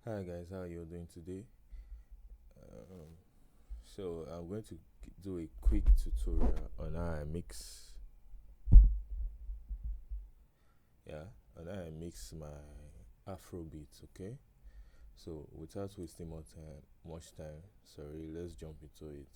Hi guys, how are you doing today? Um, I'm going to do a quick tutorial on how I mix, yeah, on how I mix my Afrobeats. Okay, so without wasting much time, sorry, let's jump into it.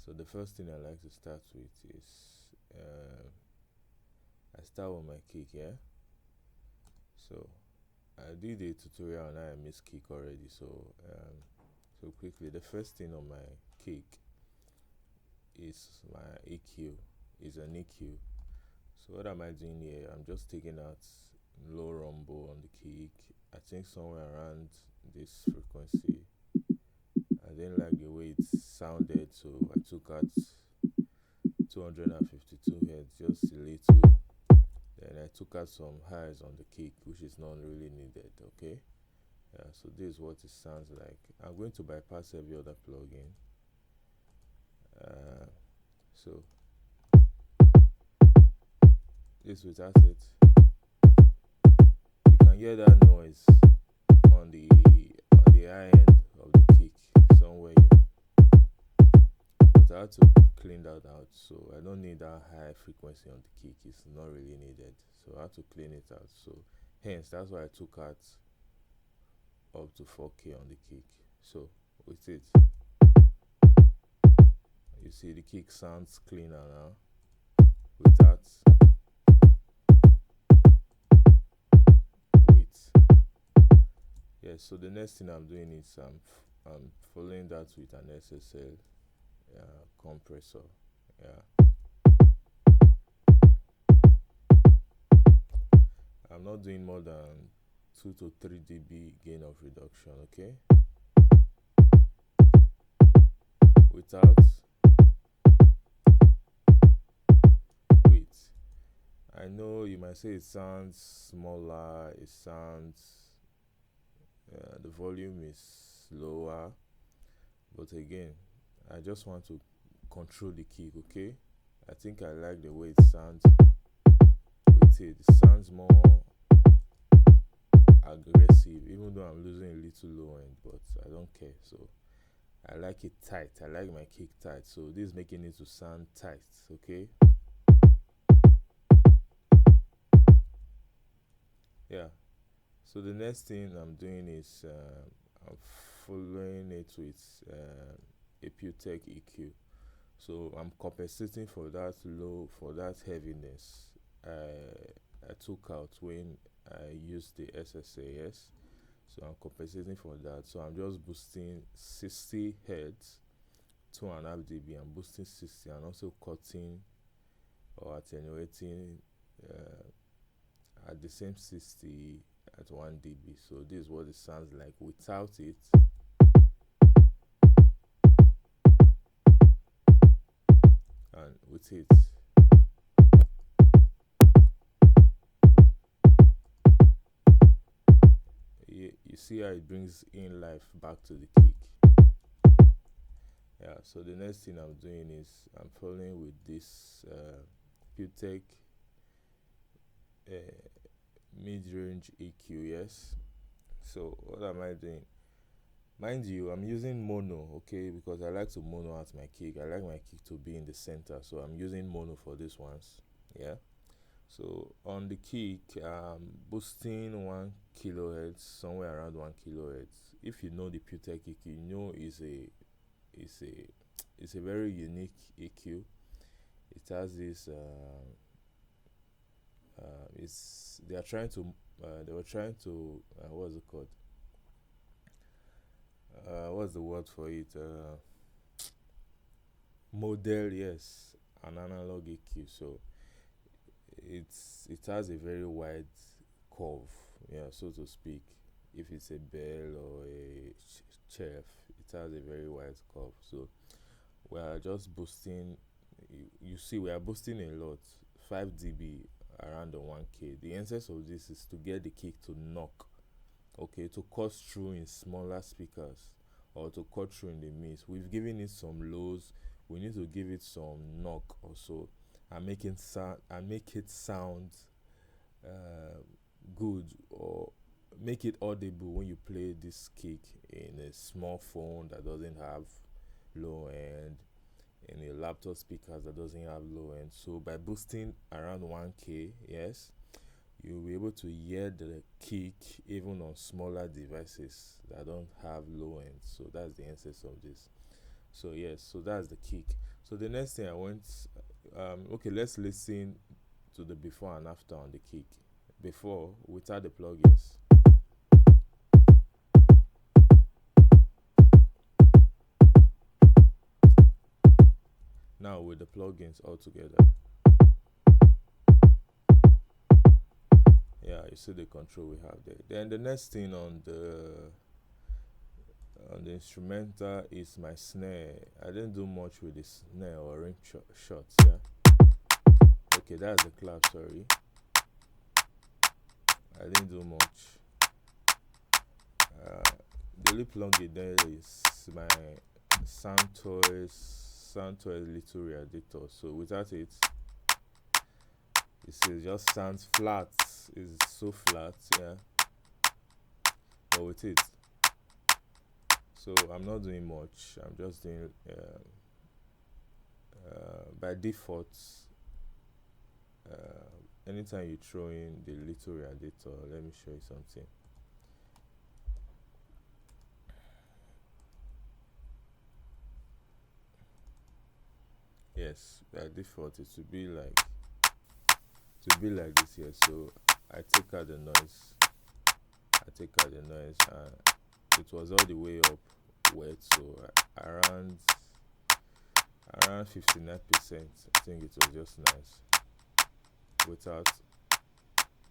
So the first thing I like to start with is uh, I start with my kick. Yeah, so I did a tutorial on how I mix kick already. So quickly, the first thing on my kick is my EQ, is an EQ. So what am I doing here? I'm just taking out low rumble on the kick. I think somewhere around this frequency. I didn't like the way it sounded, so I took out 252 hertz, just a little. Then I took out some highs on the kick, which is not really needed. Okay. So this is what it sounds like. I'm going to bypass every other plugin. Uh, so this without it, you can hear that noise on the high end of the kick somewhere here. But I had to clean that out, so I don't need that high frequency on the kick. It's not really needed, so I had to clean it out. So hence that's why I took out up to 4K on the kick. So with it, you see the kick sounds cleaner now. Without with yeah. So the next thing I'm doing is I'm following that with an SSL compressor. Yeah, I'm not doing more than 2 to 3 dB gain of reduction. Okay, without wait. I know you might say it sounds smaller. It sounds the volume is lower, but again, I just want to control the kick. Okay, I think I like the way it sounds with it. It sounds more aggressive, even though I'm losing a little low end, but I don't care. So I like it tight. I like my kick tight. So this is making it to sound tight. Okay. Yeah. So the next thing I'm doing is I'm following it with a Putec EQ. So I'm compensating for that heaviness I took out when I used the SSAS. So I'm compensating for that. So I'm just boosting 60 hertz, 2.5 dB. I'm boosting 60 and also cutting or attenuating at the same 60 at 1 dB. So this is what it sounds like without it. And with it, you see how it brings in life back to the kick. Yeah, so the next thing I'm doing is I'm following with this Putec uh, mid-range EQ. Yes. So what am I doing? Mind you, I'm using mono, okay, because I like to mono out my kick. I like my kick to be in the center, so I'm using mono for this ones. Yeah. So on the kick, boosting 1 kilohertz, somewhere around 1 kilohertz. If you know the Putec kick, you know it's a it's a very unique EQ. It has this it's they are trying to they were trying to what's it called? What's the word for it? Model, yes, an analog EQ. So it has a very wide curve, yeah, so to speak. If it's a bell or a chef, it has a very wide curve. So we are just boosting. You see, we are boosting a lot, 5 dB around the 1K. The essence of this is to get the kick to knock, okay, to cut through in smaller speakers or to cut through in the mids. We've given it some lows. We need to give it some knock also and make it sound uh, good or make it audible when you play this kick in a small phone that doesn't have low end, in a laptop speakers that doesn't have low end. So by boosting around 1K, yes, you'll be able to hear the kick even on smaller devices that don't have low end. So that's the essence of this. So yes, so that's the kick. So the next thing I want, okay, let's listen to the before and after on the kick. Before, without the plugins. Now with the plugins all together. Yeah, you see the control we have there. Then the next thing on the instrumental is my snare. I didn't do much with the snare or ring shots. Yeah. Okay, that's the clap. Sorry, I didn't do much. The lip plugin there is my Soundtoys little radiator. So without it, it just sounds flat. It's so flat, yeah. But with it, so I'm not doing much. I'm just doing by default. Anytime you throw in the little radiator, let me show you something. Yes, by default it should be like this here. So I take out the noise. And it was all the way up wet, so around 59%. I think it was just nice. Without,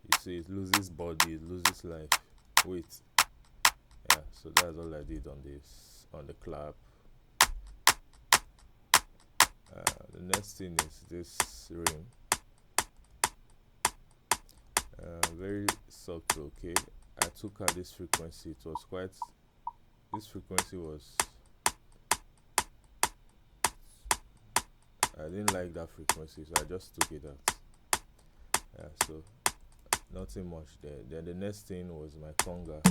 you see, it loses body, it loses life. Wait, yeah. So that's all I did on the clap. The next thing is this ring. Very subtle. Okay, I took out this frequency. This frequency was, I didn't like that frequency, so I just took it out. Yeah, so nothing much there. Then the next thing was my conga.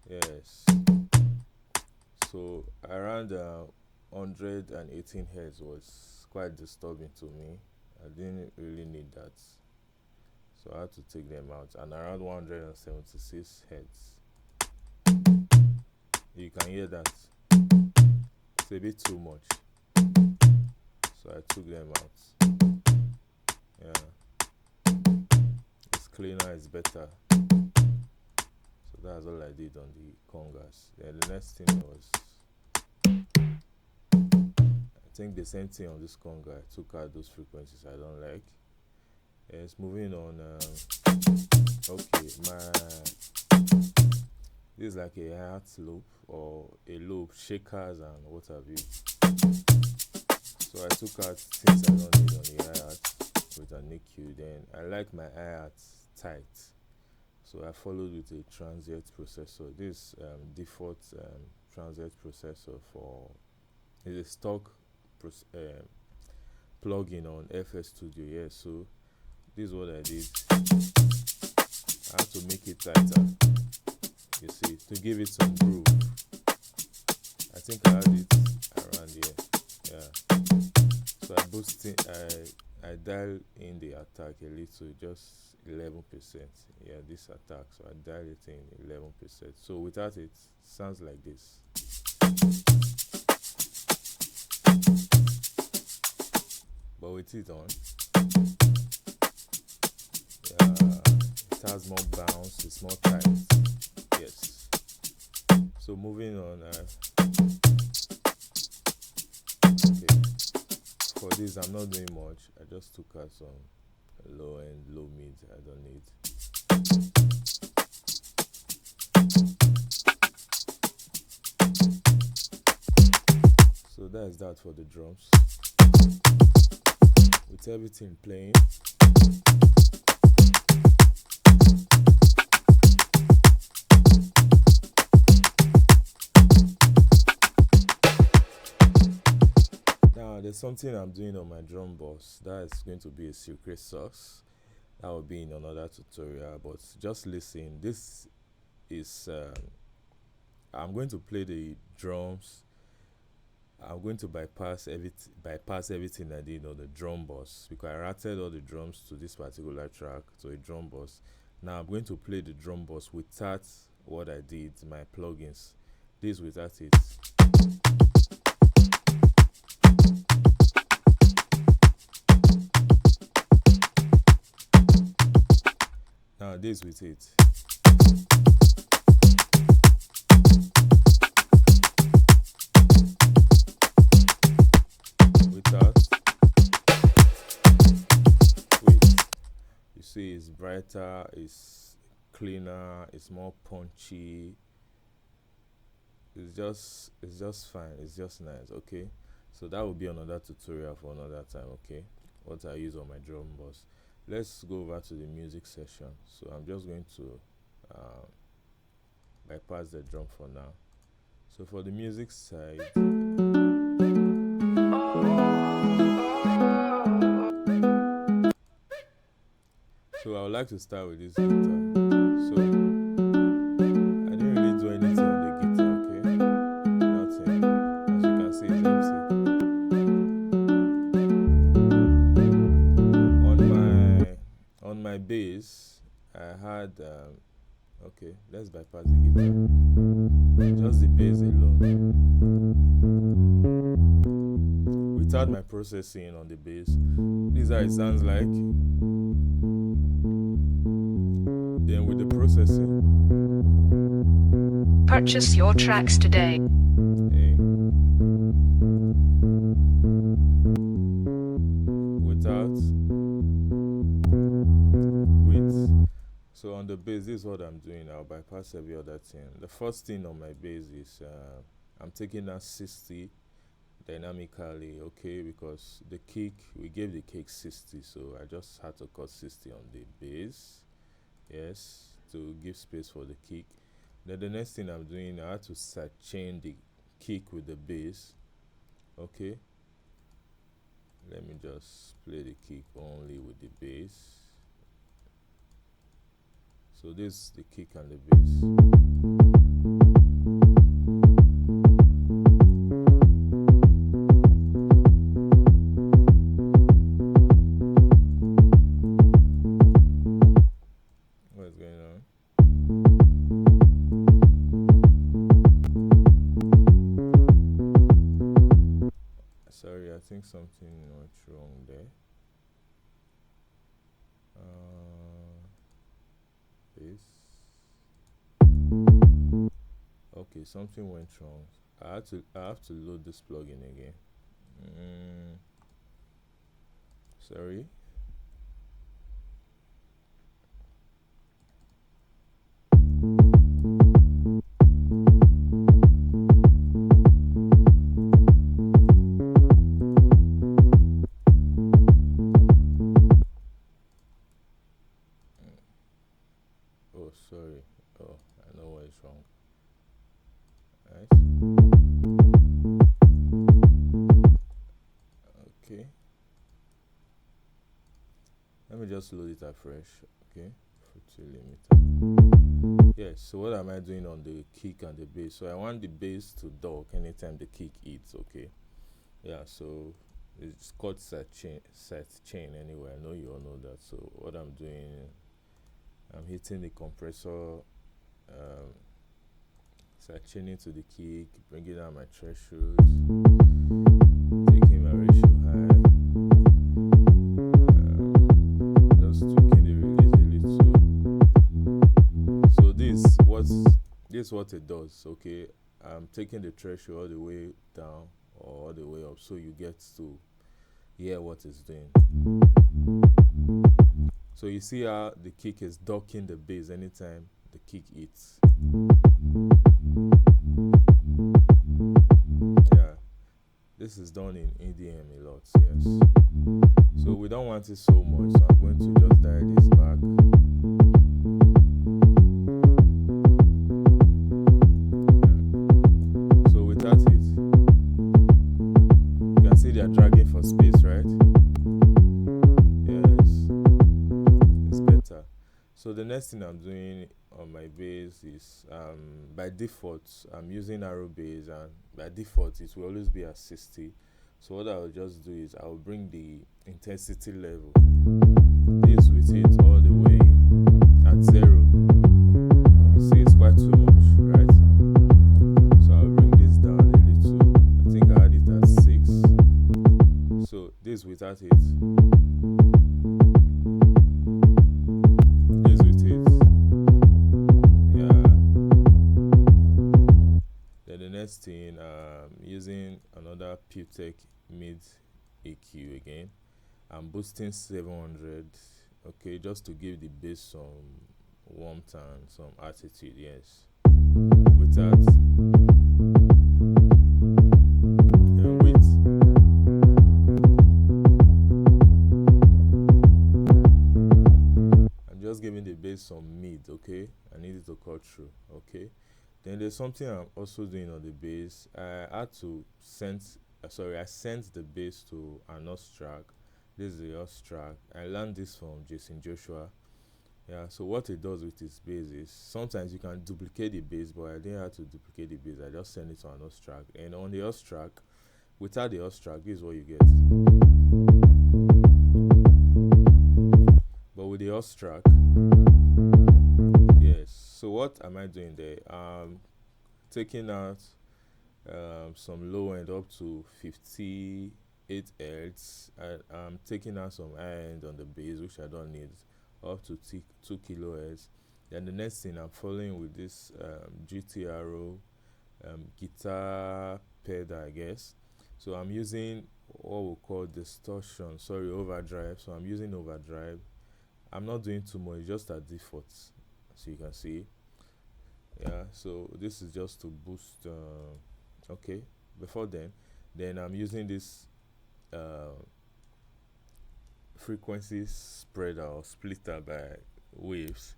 Yes, so around 118 hertz was quite disturbing to me. I didn't really need that, so I had to take them out. And around 176 hertz, you can hear that it's a bit too much, so I took them out. Yeah, it's cleaner, it's better. So that's all I did on the congas. Then the next thing was, I think the same thing on this conga. I took out those frequencies I don't like. Yes, moving on. Okay, this is like a hi-hat loop or a loop, shakers and what have you. So I took out things I don't need on the hi-hat with an EQ. Then I like my hi-hat tight, so I followed with a transient processor. This default transient processor for is a stock plugin on FS Studio. Yeah, so this is what I did. I have to make it tighter, you see, to give it some groove. I think I had it around here. Yeah, so I boosted, I dialed in the attack a little, just 11%. Yeah, this attack, so I dialed it in 11%. So without it, sounds like this. But with it on, it has more bounce, it's more tight. Yes. So moving on, okay. For this, I'm not doing much. I just took out some low end, low mid. I don't need. So that's that for the drums. With everything playing. Now there's something I'm doing on my drum boss that is going to be a secret sauce. That will be in another tutorial, but just listen. This is I'm going to play the drums. I'm going to bypass everything I did on the drum boss, because I routed all the drums to this particular track to a drum boss. Now I'm going to play the drum boss without what I did, my plugins. This without it. Now this with it. Without. Wait. You see, it's brighter, it's cleaner, it's more punchy. It's just fine. It's just nice. Okay. So that will be another tutorial for another time. Okay. What I use on my drum boss. Let's go over to the music section. So I'm just going to bypass the drum for now. So for the music side, so I would like to start with this guitar. So I didn't really do anything on the guitar, okay? Nothing. As you can see, it's empty. On my bass, I had okay, let's bypass the guitar. Just the bass alone. Without my processing on the bass, this is how it sounds like. Then with the processing, purchase your tracks today. Without, with. So on the bass, this is what I'm doing. I'll bypass every other thing. The first thing on my bass is I'm taking that 60 dynamically, okay, because the kick, we gave the kick 60, so I just had to cut 60 on the bass. Yes, to give space for the kick. Then the next thing I'm doing, I had to chain the kick with the bass. Okay, let me just play the kick only with the bass. So this is the kick and the bass. Sorry, I think something went wrong there. This. Okay, something went wrong. I have to load this plugin again. Sorry. Oh, sorry. Oh, I know what is wrong. Right. Okay. Let me just load it afresh. Okay. Limiter. Yes. So what am I doing on the kick and the bass? So I want the bass to duck anytime the kick hits. Okay. Yeah. So it's called set chain anyway. I know you all know that. So what I'm doing, I'm hitting the compressor, chaining to the kick, bringing down my threshold, taking my ratio high, just tweaking the release a little. So this is what it does. Okay, I'm taking the threshold all the way down or all the way up, so you get to hear what it's doing. So you see how the kick is ducking the bass anytime the kick hits. Yeah, this is done in EDM a lot, yes. So we don't want it so much, so I'm going to just dial this back. Yeah. So without it, you can see they are dragging for space, right? Yes. next thing I'm doing on my bass is by default I'm using arrow bass, and by default it will always be at 60. So what I will just do is I will bring the intensity level, this with it all the way at 0. You see it's quite too much, right? So I'll bring this down a little. I think I had it at 6. So this without it. This with it. Yeah. Then the next thing, using another Pewtech mid EQ again. I'm boosting 700, okay, just to give the bass some warmth and some attitude, yes. With that, and wait. I'm just giving the bass some mid, okay. I need it to cut through, okay. Then there's something I'm also doing on the bass. I had to send, I sent the bass to an OS track. This is the OS track. I learned this from Jason Joshua. Yeah, so what it does with his bass is sometimes you can duplicate the bass, but I didn't have to duplicate the bass. I just send it to an OS track. And on the OS track, without the OS track, this is what you get. But with the OS track, yes. So what am I doing there? Taking out some low end up to 58 Hz. I'm taking out some high end on the bass, which I don't need, up to 2 kilohertz. Then the next thing, I'm following with this GTRO guitar pedal, I guess. So I'm using what we call distortion, overdrive. So I'm using overdrive. I'm not doing too much, just at default, so you can see. Yeah, so this is just to boost. Okay, before then I'm using this frequency spreader or splitter by waves.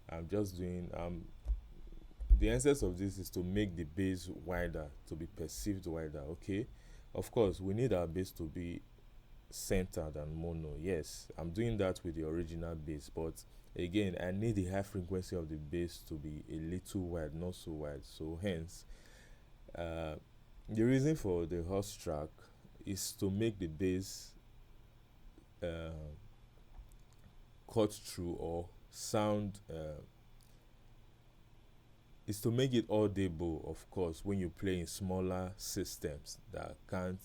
I'm just doing the essence of this is to make the bass wider, to be perceived wider. Okay, of course we need our bass to be centered and mono. Yes, I'm doing that with the original bass, but again I need the high frequency of the bass to be a little wide, not so wide. So hence the reason for the horse track is to make the bass cut through or sound, is to make it audible, of course, when you play in smaller systems that can't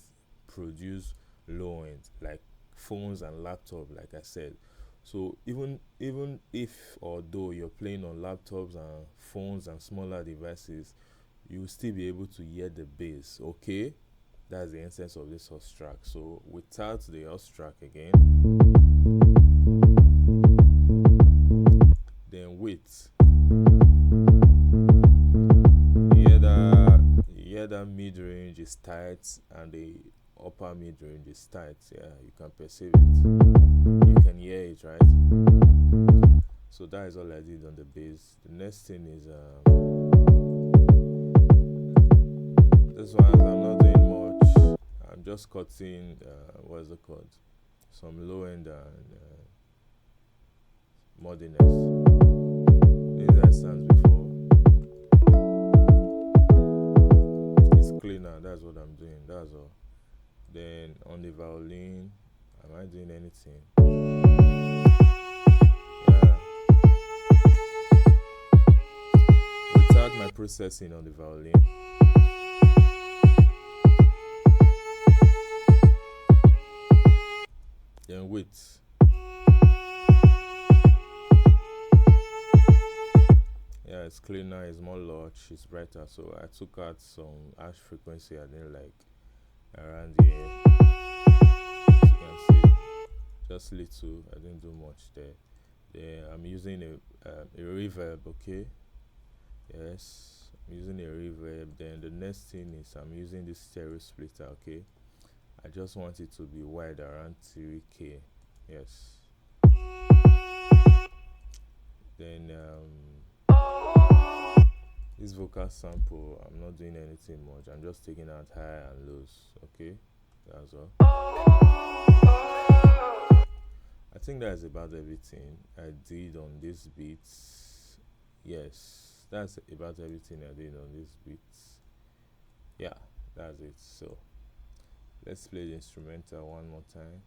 produce low end, like phones and laptop, like I said. So even if or though you're playing on laptops and phones and smaller devices, you will still be able to hear the bass. Okay, that's the essence of this horse track. So without the horse track again, then wait. The mid range is tight and the upper mid range is tight. Yeah, you can perceive it, you can hear it, right? So that is all I did on the bass. The next thing is this one I'm not doing much. I'm just cutting what's it called, some low end and muddiness. These are sounds before. It's cleaner, that's what I'm doing, that's all. Then on the violin, am I doing anything? Yeah. Without my processing on the violin, then wait. Yeah, it's cleaner, it's more large, it's brighter. So I took out some harsh frequency I didn't like around here. As you can see, just little. I didn't do much there. Then I'm using a reverb. Okay, yes, I'm using a reverb. Then the next thing is I'm using this stereo splitter. Okay, I just want it to be wide, around 3K. Yes. Then this vocal sample, I'm not doing anything much. I'm just taking out high and lows. Okay, that's all. I think that's about everything I did on this beats. Yes, that's about everything I did on this beats. Yeah, that's it. So let's play the instrumental one more time.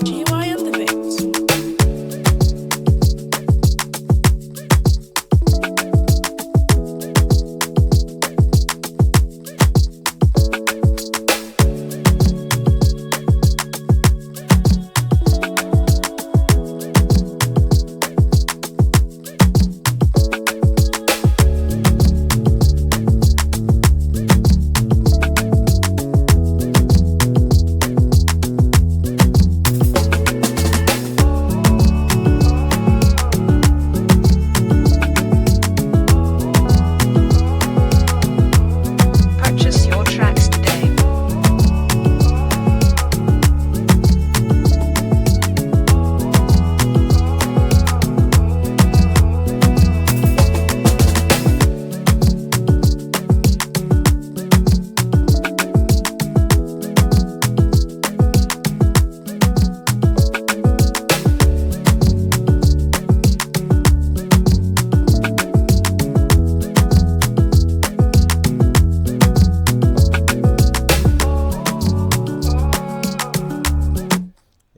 GY on the beat. Purchase your tracks today.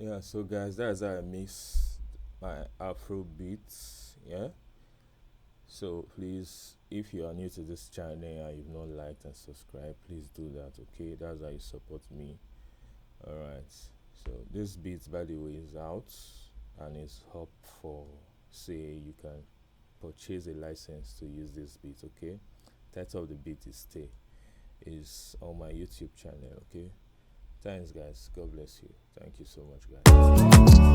Yeah, so guys, that's how I mix my Afro beats. Yeah. So please, if you are new to this channel and you've not liked and subscribed, please do that. Okay, that's how you support me. All right. So this beat, by the way, is out and is up for say you can purchase a license to use this beat. Okay. Title of the beat is Stay. Is on my YouTube channel. Okay. Thanks, guys. God bless you. Thank you so much, guys.